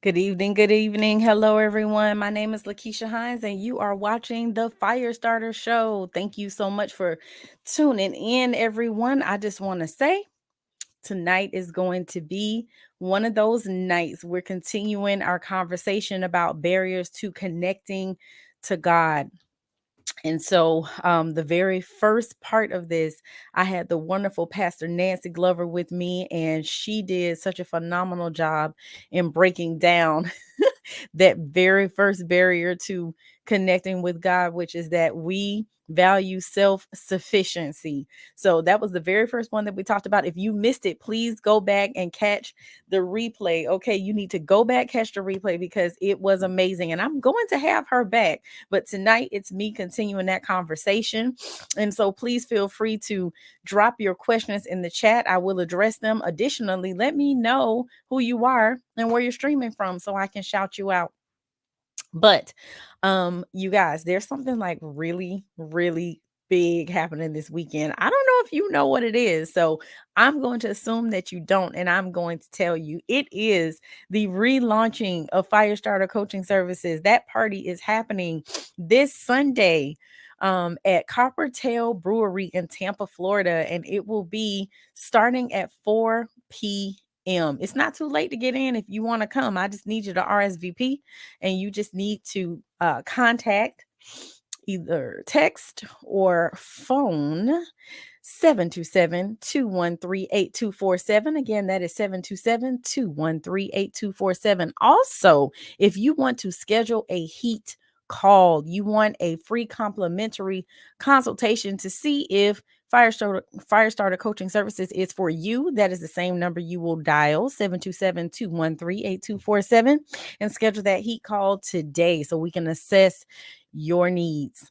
Good evening. Good evening. Hello, everyone. My name is LaKeesha Hines, and you are watching the Firestarter Show. Thank you so much for tuning in, everyone. I just want to say tonight is going to be one of those nights. We're continuing our conversation about barriers to connecting to God. And so, the very first part of this, I had the wonderful Pastor Nancy Glover with me, and she did such a phenomenal job in breaking down that very first barrier to connecting with God, which is that we value self sufficiency. So that was the very first one that we talked about. If you missed it, please go back and catch the replay. Okay, you need to go back, catch the replay because it was amazing. And I'm going to have her back. But tonight it's me continuing that conversation. And so please feel free to drop your questions in the chat. I will address them. Additionally, let me know who you are and where you're streaming from so I can shout you out. But you guys, there's something like really big happening this weekend. I don't know if you know what it is. So I'm going to assume that you don't, and I'm going to tell you it is the relaunching of Firestarter Coaching Services. That party is happening this Sunday at Coppertail Brewery in Tampa, Florida, and it will be starting at 4 p.m. It's not too late to get in if you want to come. I just need you to RSVP, and you just need to contact either text or phone 727-213-8247. Again, that is 727-213-8247. Also, if you want to schedule a heat call, you want a free complimentary consultation to see if Firestarter Coaching Services is for you, that is the same number you will dial, 727-213-8247, and schedule that heat call today so we can assess your needs.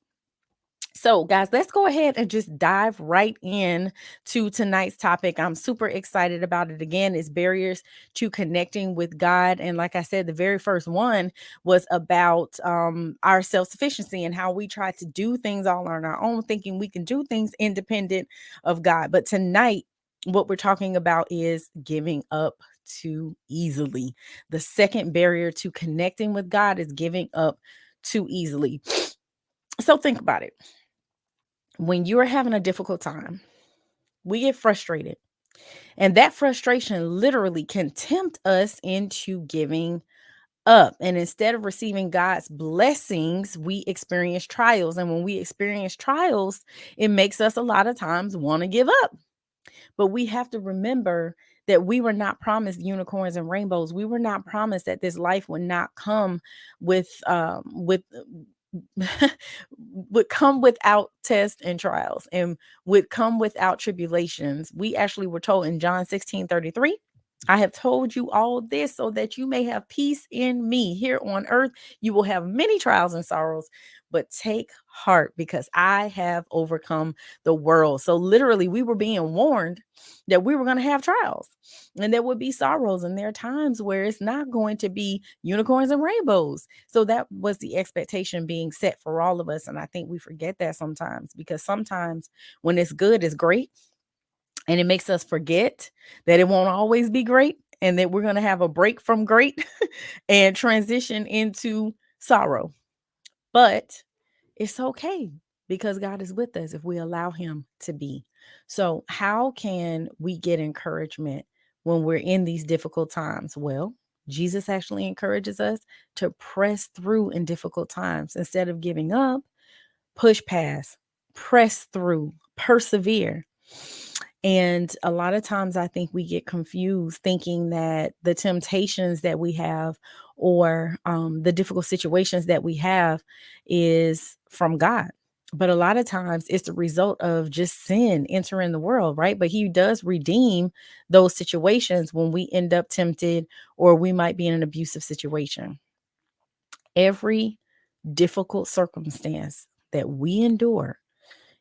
So, guys, let's go ahead and just dive right in to tonight's topic. I'm super excited about it. Again, it's barriers to connecting with God. And like I said, the very first one was about our self-sufficiency and how we try to do things all on our own, thinking we can do things independent of God. But tonight, what we're talking about is giving up too easily. The second barrier to connecting with God is giving up too easily. So think about it. When you're having a difficult time, we get frustrated. And that frustration literally can tempt us into giving up. And instead of receiving God's blessings, we experience trials. And when we experience trials, it makes us a lot of times want to give up. But we have to remember that we were not promised unicorns and rainbows. We were not promised that this life would not come with would come without tests and trials and would come without tribulations. We actually were told in John 16:33, I have told you all this so that you may have peace in me. Here on earth, you will have many trials and sorrows, but take heart because I have overcome the world. So, literally, we were being warned that we were going to have trials and there would be sorrows. And there are times where it's not going to be unicorns and rainbows. So, that was the expectation being set for all of us. And I think we forget that sometimes because sometimes when it's good, it's great. And it makes us forget that it won't always be great and that we're going to have a break from great and transition into sorrow. But it's okay because God is with us if we allow Him to be. So, how can we get encouragement when we're in these difficult times? Well, Jesus actually encourages us to press through in difficult times instead of giving up, push past, press through, persevere. And a lot of times I think we get confused thinking that the temptations that we have or the difficult situations that we have is from God. But a lot of times it's the result of just sin entering the world, right? But He does redeem those situations when we end up tempted or we might be in an abusive situation. Every difficult circumstance that we endure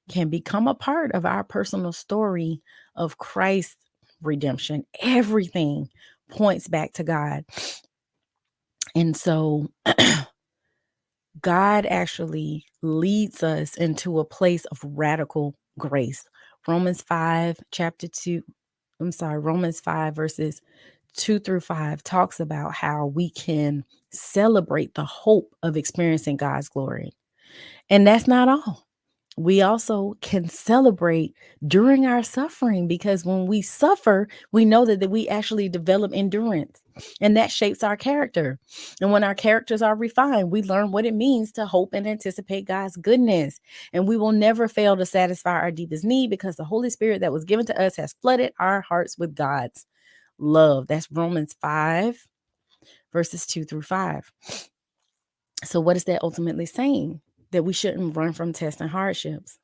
can become a part of our personal story of Christ's redemption. Everything points back to God. And so God actually leads us into a place of radical grace. Romans 5, verses 2 through 5 talks about how we can celebrate the hope of experiencing God's glory. And that's not all. We also can celebrate during our suffering, because when we suffer, we know that we actually develop endurance, and that shapes our character. And when our characters are refined, we learn what it means to hope and anticipate God's goodness. And we will never fail to satisfy our deepest need, because the Holy Spirit that was given to us has flooded our hearts with God's love. That's Romans 5, verses 2 through 5. So, what is that ultimately saying? That we shouldn't run from tests and hardships.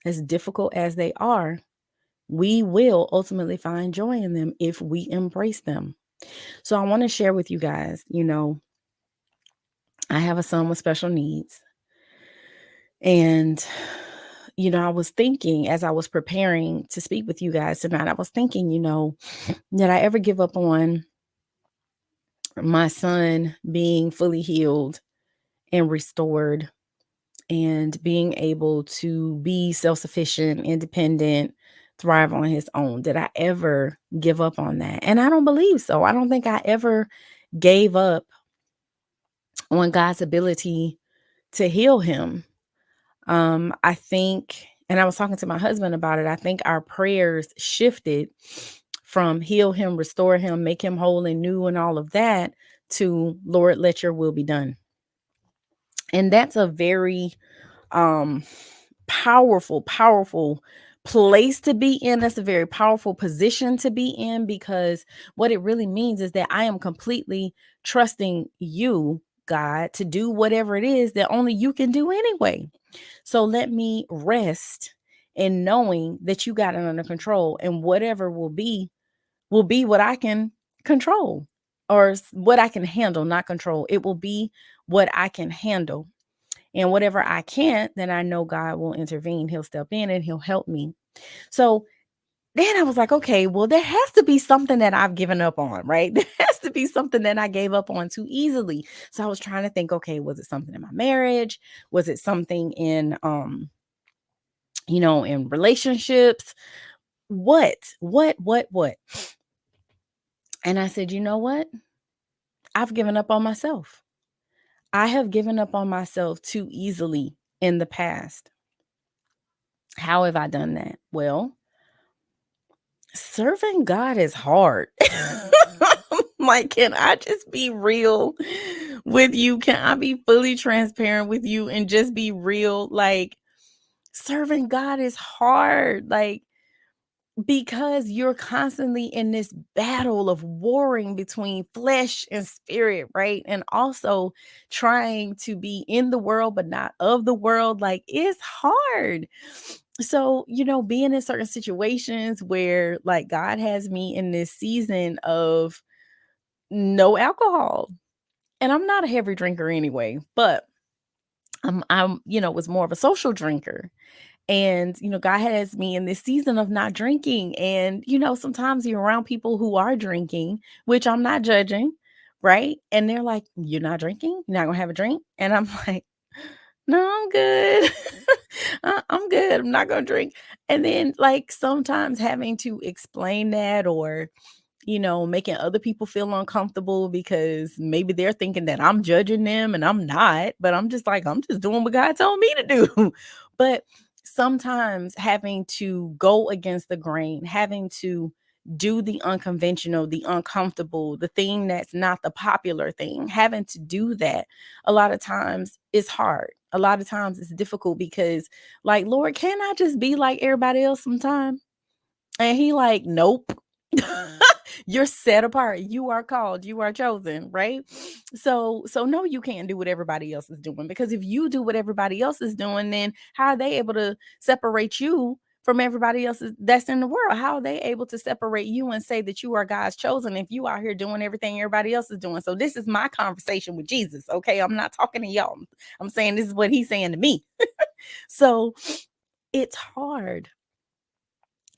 As difficult as they are, we will ultimately find joy in them if we embrace them. So, I want to share with you guys, I have a son with special needs. And, I was thinking as I was preparing to speak with you guys tonight, I was thinking, did I ever give up on my son being fully healed and restored and being able to be self-sufficient, independent, thrive on his own? Did I ever give up on that? And I don't believe so. I don't think I ever gave up on God's ability to heal him. I think, and I was talking to my husband about it, I think our prayers shifted from heal him, restore him, make him whole and new and all of that, to Lord, let your will be done. And that's a very um powerful place to be in. That's a very powerful position to be in, because what it really means is that I am completely trusting you, God, to do whatever it is that only you can do anyway. So let me rest in knowing that you got it under control, and whatever will be what I can control, or what I can handle, not control. It will be what I can handle. And whatever I can't, then I know God will intervene. He'll step in and he'll help me. So then I was like, okay, well, there has to be something that I've given up on, right? There has to be something that I gave up on too easily. So I was trying to think, okay, was it something in my marriage? Was it something in in relationships? What? And I said, you know what? I've given up on myself. I have given up on myself too easily in the past. How have I done that? Well, serving God is hard. Like, can I just be real with you? Can I be fully transparent with you and just be real? Like, serving God is hard. Like, because you're constantly in this battle of warring between flesh and spirit, right? And also trying to be in the world but not of the world. Like, it's hard. So, being in certain situations where, like, God has me in this season of no alcohol. And I'm not a heavy drinker anyway, but I'm was more of a social drinker. And, God has me in this season of not drinking. And, sometimes you're around people who are drinking, which I'm not judging, right? And they're like, "You're not drinking? You're not gonna have a drink?" And I'm like, "No, I'm good. I'm good. I'm not gonna drink." And then, like, sometimes having to explain that, or making other people feel uncomfortable because maybe they're thinking that I'm judging them and I'm not, but I'm just like, I'm just doing what God told me to do. But sometimes having to go against the grain, having to do the unconventional, the uncomfortable, the thing that's not the popular thing, having to do that a lot of times is hard. A lot of times it's difficult because, like, Lord, can I just be like everybody else sometime? And he like, nope. You're set apart. You are called. You are chosen, right? So no, you can't do what everybody else is doing, because if you do what everybody else is doing, then how are they able to separate you from everybody else that's in the world? How are they able to separate you and say that you are God's chosen if you out here doing everything everybody else is doing? So this is my conversation with Jesus, okay? I'm not talking to y'all. I'm saying this is what he's saying to me. So it's hard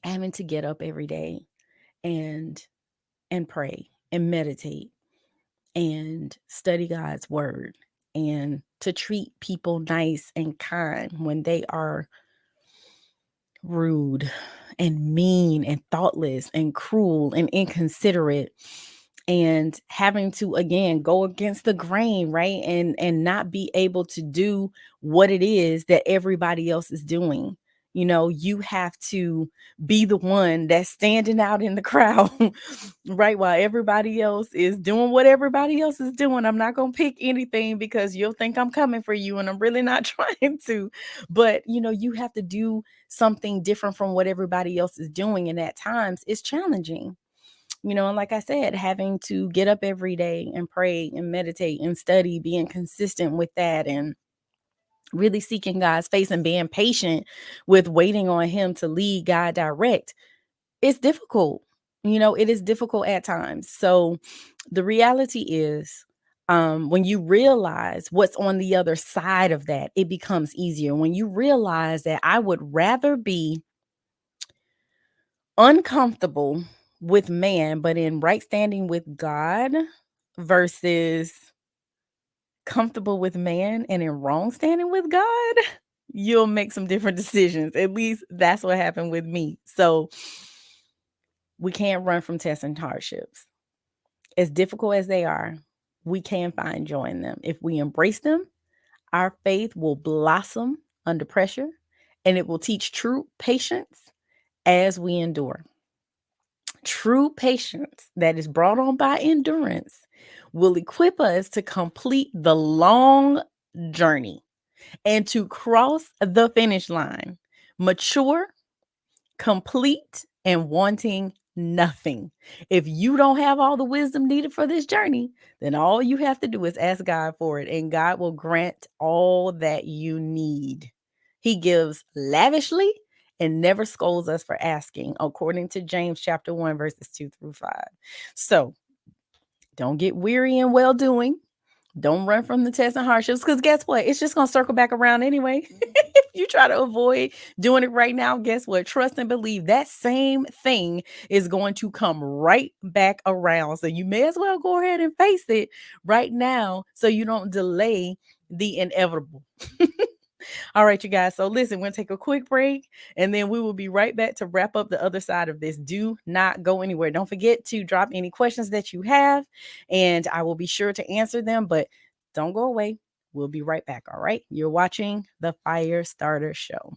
having to get up every day and pray and meditate and study God's word, and to treat people nice and kind when they are rude and mean and thoughtless and cruel and inconsiderate, and having to again go against the grain, right? And not be able to do what it is that everybody else is doing. You have to be the one that's standing out in the crowd, right? While everybody else is doing what everybody else is doing. I'm not going to pick anything because you'll think I'm coming for you and I'm really not trying to. But, you have to do something different from what everybody else is doing. And at times it's challenging. And like I said, having to get up every day and pray and meditate and study, being consistent with that, and really seeking God's face and being patient with waiting on Him to lead, God, direct. It's difficult. It is difficult at times. So the reality is, when you realize what's on the other side of that, it becomes easier. When you realize that I would rather be uncomfortable with man, but in right standing with God, versus comfortable with man and in wrong standing with God, you'll make some different decisions. At least that's what happened with me. So we can't run from tests and hardships. As difficult as they are, we can find joy in them. If we embrace them, our faith will blossom under pressure, and it will teach true patience as we endure. True patience that is brought on by endurance will equip us to complete the long journey and to cross the finish line, mature, complete, and wanting nothing. If you don't have all the wisdom needed for this journey, then all you have to do is ask God for it, and God will grant all that you need. He gives lavishly and never scolds us for asking, according to James chapter 1, verses 2-5. So don't get weary in well doing. Don't run from the tests and hardships, because guess what? It's just going to circle back around anyway. If you try to avoid doing it right now, guess what? Trust and believe that same thing is going to come right back around. So you may as well go ahead and face it right now so you don't delay the inevitable. All right, you guys. So listen, we're going to take a quick break and then we will be right back to wrap up the other side of this. Do not go anywhere. Don't forget to drop any questions that you have and I will be sure to answer them, but don't go away. We'll be right back. All right. You're watching the Fire Starter Show.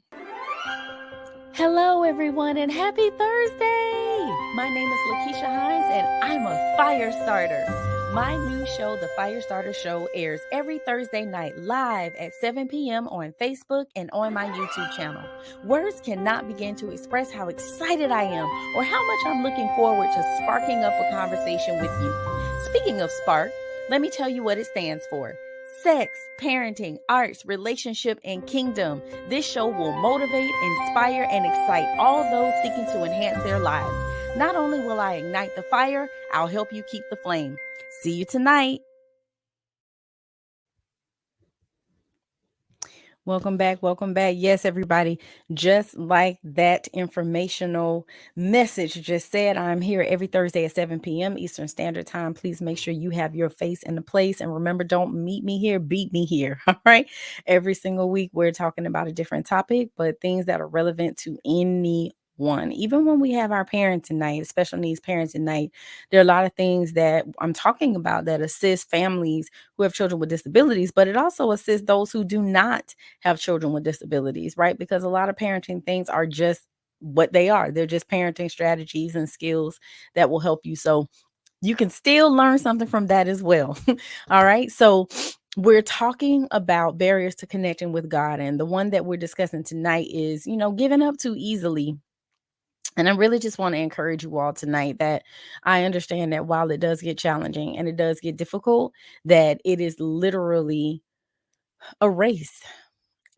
Hello, everyone, and happy Thursday. My name is LaKeesha Hines and I'm a fire starter. My new show, The Fire Starter Show, airs every Thursday night live at 7 p.m. on Facebook and on my YouTube channel. Words cannot begin to express how excited I am or how much I'm looking forward to sparking up a conversation with you. Speaking of spark, let me tell you what it stands for. Sex, parenting, arts, relationship, and kingdom. This show will motivate, inspire, and excite all those seeking to enhance their lives. Not only will I ignite the fire, I'll help you keep the flame. See you tonight. Welcome back. Welcome back. Yes, everybody, just like that informational message just said, I'm here every Thursday at 7 p.m. Eastern Standard Time. Please make sure you have your face in the place. And remember, don't meet me here, beat me here. All right. Every single week, we're talking about a different topic, but things that are relevant to anyone. Even when we have our parenting night, special needs parenting night, there are a lot of things that I'm talking about that assist families who have children with disabilities, but it also assists those who do not have children with disabilities, right? Because a lot of parenting things are just what they are. They're just parenting strategies and skills that will help you. So you can still learn something from that as well. All right. So we're talking about barriers to connecting with God. And the one that we're discussing tonight is, giving up too easily. And I really just want to encourage you all tonight that I understand that while it does get challenging and it does get difficult, that it is literally a race.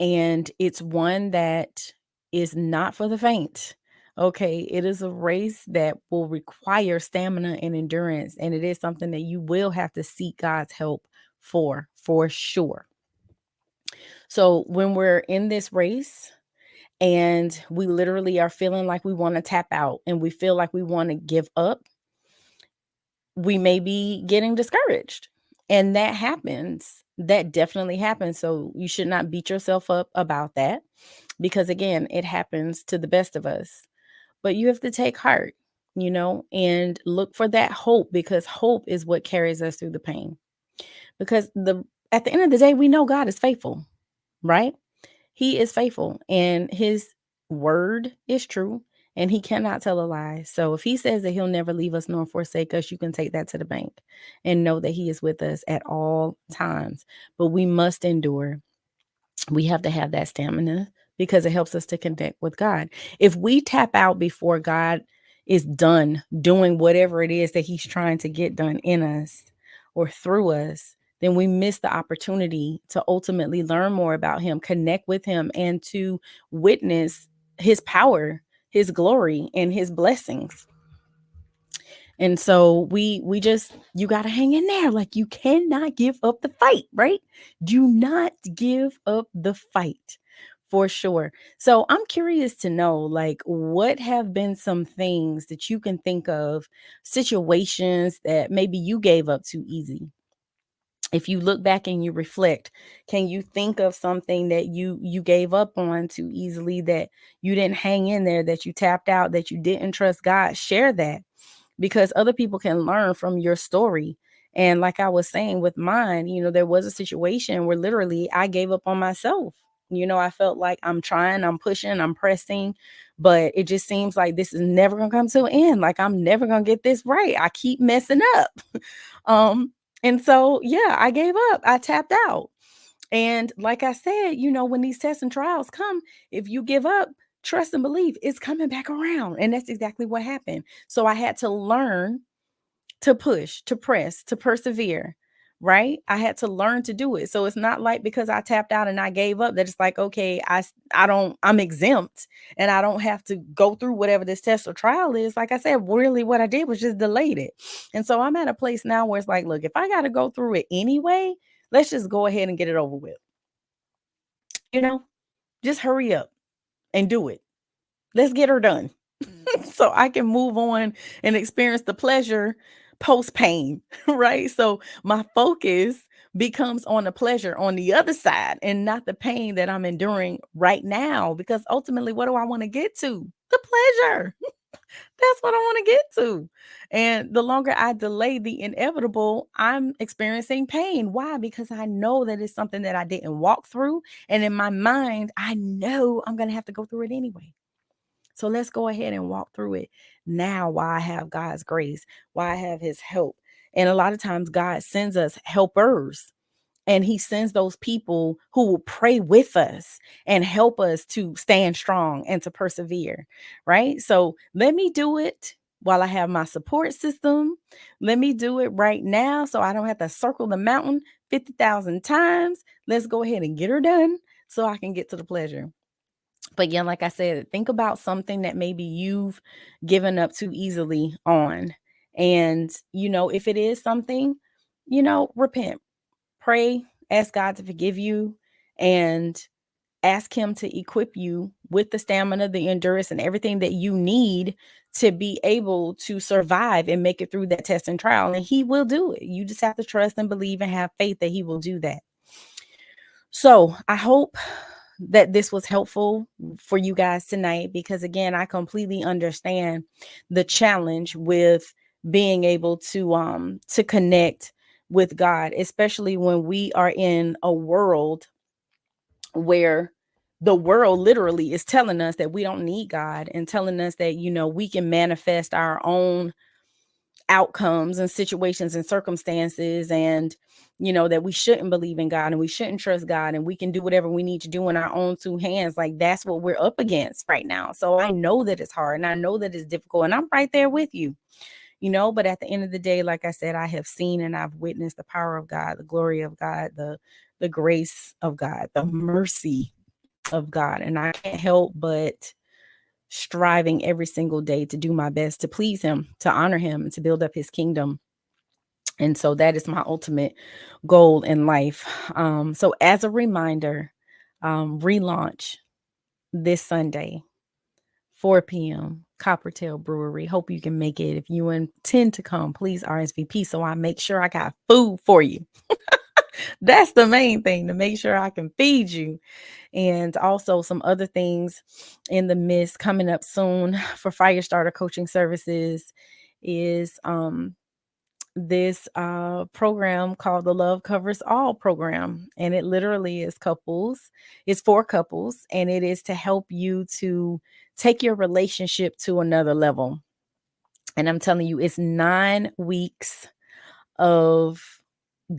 And it's one that is not for the faint. Okay, it is a race that will require stamina and endurance. And it is something that you will have to seek God's help for sure. So when we're in this race, and we literally are feeling like we want to tap out and we feel like we want to give up, we may be getting discouraged. And that happens. That definitely happens. So you should not beat yourself up about that, because again, it happens to the best of us. But you have to take heart, and look for that hope, because hope is what carries us through the pain. Because at the end of the day, we know God is faithful, right? He is faithful and his word is true, and he cannot tell a lie. So if he says that he'll never leave us nor forsake us, you can take that to the bank and know that he is with us at all times. But we must endure. We have to have that stamina because it helps us to connect with God. If we tap out before God is done doing whatever it is that he's trying to get done in us or through us, then we miss the opportunity to ultimately learn more about him, connect with him, and to witness his power, his glory, and his blessings. And so we just, you got to hang in there. Like, you cannot give up the fight, right? Do not give up the fight, for sure. So I'm curious to know, like, what have been some things that you can think of, situations that maybe you gave up too easy? If you look back and you reflect, can you think of something that you gave up on too easily, that you didn't hang in there, that you tapped out, that you didn't trust God? Share that, because other people can learn from your story. And like I was saying with mine, there was a situation where literally I gave up on myself. I felt like I'm trying, I'm pushing, I'm pressing, but it just seems like this is never going to come to an end. Like, I'm never going to get this right. I keep messing up. And so, yeah, I gave up. I tapped out. And like I said, when these tests and trials come, if you give up, trust and believe it's coming back around. And that's exactly what happened. So I had to learn to push, to press, to persevere, right? I had to learn to do it. So it's not like because I tapped out and I gave up that it's like, okay, I'm exempt and I don't have to go through whatever this test or trial is. Like I said, really what I did was just delayed it. And so I'm at a place now where it's like, look, if I got to go through it anyway, let's just go ahead and get it over with. You know, just hurry up and do it. Let's get her done. So I can move on and experience the pleasure post pain, right? So my focus becomes on the pleasure on the other side and not the pain that I'm enduring right now. Because ultimately, what do I want to get to? The pleasure. That's what I want to get to. And the longer I delay the inevitable, I'm experiencing pain. Why? Because I know that it's something that I didn't walk through. And in my mind, I know I'm going to have to go through it anyway. So let's go ahead and walk through it now, while I have God's grace, while I have his help. And a lot of times God sends us helpers, and he sends those people who will pray with us and help us to stand strong and to persevere, right? So let me do it while I have my support system. Let me do it right now so I don't have to circle the mountain 50,000 times. Let's go ahead and get her done so I can get to the pleasure. But yeah, like I said, think about something that maybe you've given up too easily on. And, if it is something, repent, pray, ask God to forgive you, and ask him to equip you with the stamina, the endurance, and everything that you need to be able to survive and make it through that test and trial. And he will do it. You just have to trust and believe and have faith that he will do that. So I hope that this was helpful for you guys tonight, because again, I completely understand the challenge with being able to connect with God, especially when we are in a world where the world literally is telling us that we don't need God, and telling us that we can manifest our own outcomes and situations and circumstances, and that we shouldn't believe in God and we shouldn't trust God, and we can do whatever we need to do in our own two hands. Like, that's what we're up against right now. So I know that it's hard and I know that it's difficult, and I'm right there with you. But at the end of the day, like I said, I have seen and I've witnessed the power of God, the glory of God, the grace of God, the mercy of God, and I can't help but striving every single day to do my best to please him, to honor him, and to build up his kingdom. And so that is my ultimate goal in life. So as a reminder, relaunch this Sunday, 4 p.m., Coppertail Brewery. Hope you can make it. If you intend to come, please RSVP so I make sure I got food for you. That's the main thing, to make sure I can feed you. and also some other things in the midst coming up soon for Firestarter Coaching Services is this program called the Love Covers All program. And it literally is couples, it's for couples, and it is to help you to take your relationship to another level. And I'm telling you, it's 9 weeks of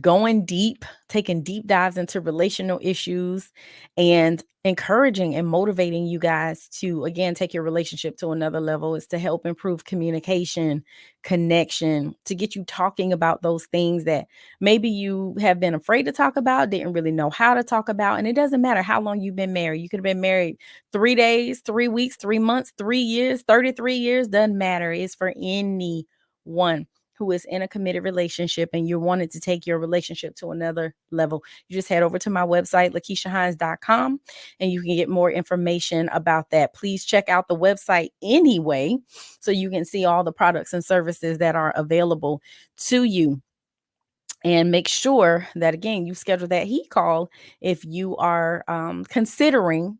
going deep, taking deep dives into relational issues, and encouraging and motivating you guys to, again, take your relationship to another level. Is to help improve communication, connection, to get you talking about those things that maybe you have been afraid to talk about, didn't really know how to talk about. And it doesn't matter how long you've been married. You could have been married 3 days, 3 weeks, 3 months, 3 years, 33 years, doesn't matter. It's for anyone who is in a committed relationship and you wanted to take your relationship to another level. You just head over to my website, LaKeeshaHines.com, and you can get more information about that. Please check out the website anyway, so you can see all the products and services that are available to you. And make sure that, again, you schedule that H.E.A.T call if you are considering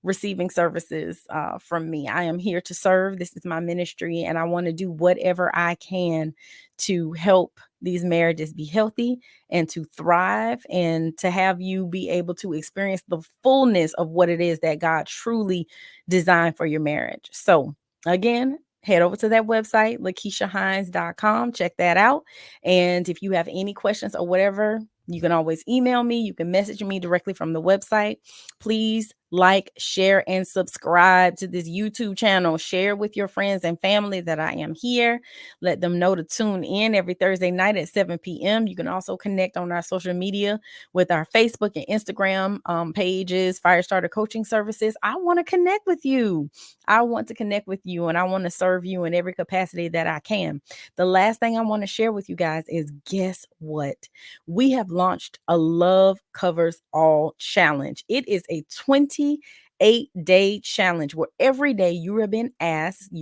receiving services from me. I am here to serve. This is my ministry, and I want to do whatever I can to help these marriages be healthy and to thrive, and to have you be able to experience the fullness of what it is that God truly designed for your marriage. So again, head over to that website, LaKeeshaHines.com. Check that out. And if you have any questions or whatever, you can always email me. You can message me directly from the website. Please like, share, and subscribe to this YouTube channel. Share with your friends and family that I am here. Let them know to tune in every Thursday night at 7 p.m. You can also connect on our social media with our Facebook and Instagram pages, Firestarter Coaching Services. I want to connect with you. I want to connect with you, and I want to serve you in every capacity that I can. The last thing I want to share with you guys is, guess what? We have launched a Love Covers All challenge. It is a 28-day challenge where every day you're being asked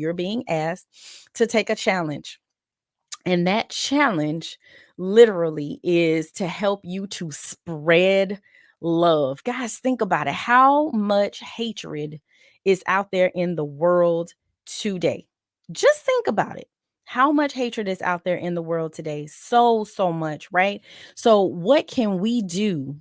to take a challenge. And that challenge literally is to help you to spread love. Guys, think about it. How much hatred is out there in the world today? Just think about it. How much hatred is out there in the world today? So much, right? So, what can we do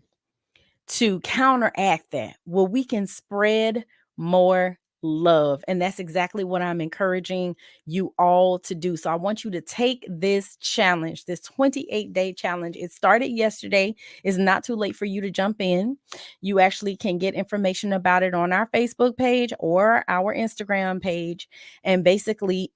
to counteract that? Well, we can spread more love. And that's exactly what I'm encouraging you all to do. So I want you to take this challenge, this 28-day challenge. It started yesterday. It's not too late for you to jump in. You actually can get information about it on our Facebook page or our Instagram page. And basically,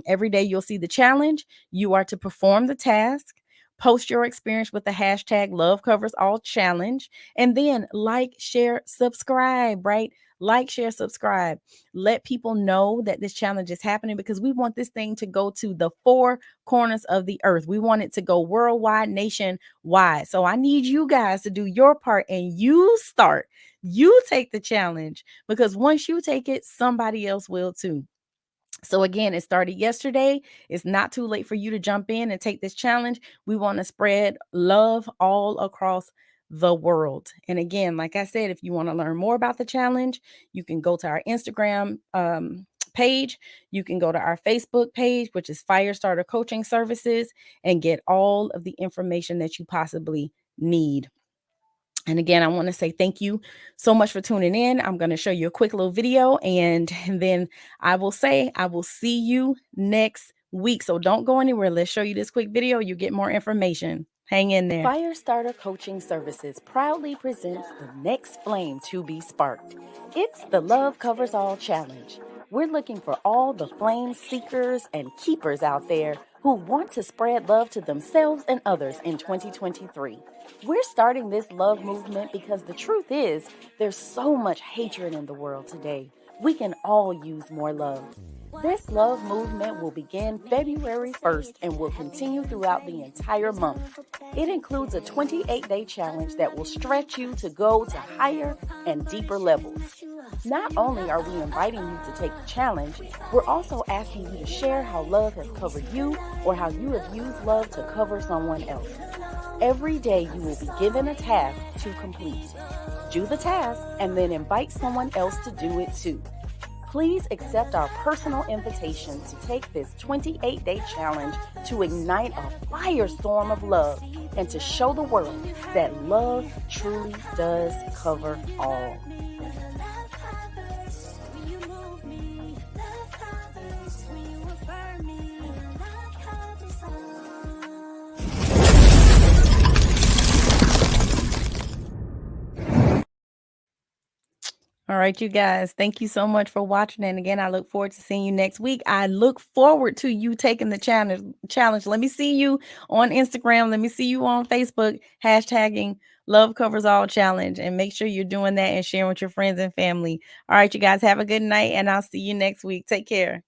every day you'll see the challenge. You are to perform the task. Post your experience with the hashtag Love Covers All challenge, and then like, share, subscribe, right? Like, share, subscribe. Let people know that this challenge is happening, because we want this thing to go to the 4 corners of the earth. We want it to go worldwide, nationwide. So I need you guys to do your part, and you take the challenge, because once you take it, somebody else will too. So again, it started yesterday. It's not too late for you to jump in and take this challenge. We want to spread love all across the world. And again, like I said, if you want to learn more about the challenge, you can go to our Instagram page. You can go to our Facebook page, which is Firestarter Coaching Services, and get all of the information that you possibly need. And again, I want to say thank you so much for tuning in. I'm going to show you a quick little video, and then I will see you next week. So don't go anywhere. Let's show you this quick video. You get more information. Hang in there. Firestarter Coaching Services proudly presents the next flame to be sparked. It's the Love Covers All Challenge. We're looking for all the flame seekers and keepers out there who want to spread love to themselves and others in 2023. We're starting this love movement because the truth is, there's so much hatred in the world today. We can all use more love. This love movement will begin February 1st and will continue throughout the entire month. It includes a 28-day challenge that will stretch you to go to higher and deeper levels. Not only are we inviting you to take the challenge, we're also asking you to share how love has covered you, or how you have used love to cover someone else. Every day you will be given a task to complete. Do the task and then invite someone else to do it too. Please accept our personal invitation to take this 28-day challenge to ignite a firestorm of love and to show the world that love truly does cover all. All right, you guys, thank you so much for watching. And again, I look forward to seeing you next week. I look forward to you taking the challenge. Let me see you on Instagram. Let me see you on Facebook, hashtagging Love Covers All Challenge. And make sure you're doing that and sharing with your friends and family. All right, you guys, have a good night, and I'll see you next week. Take care.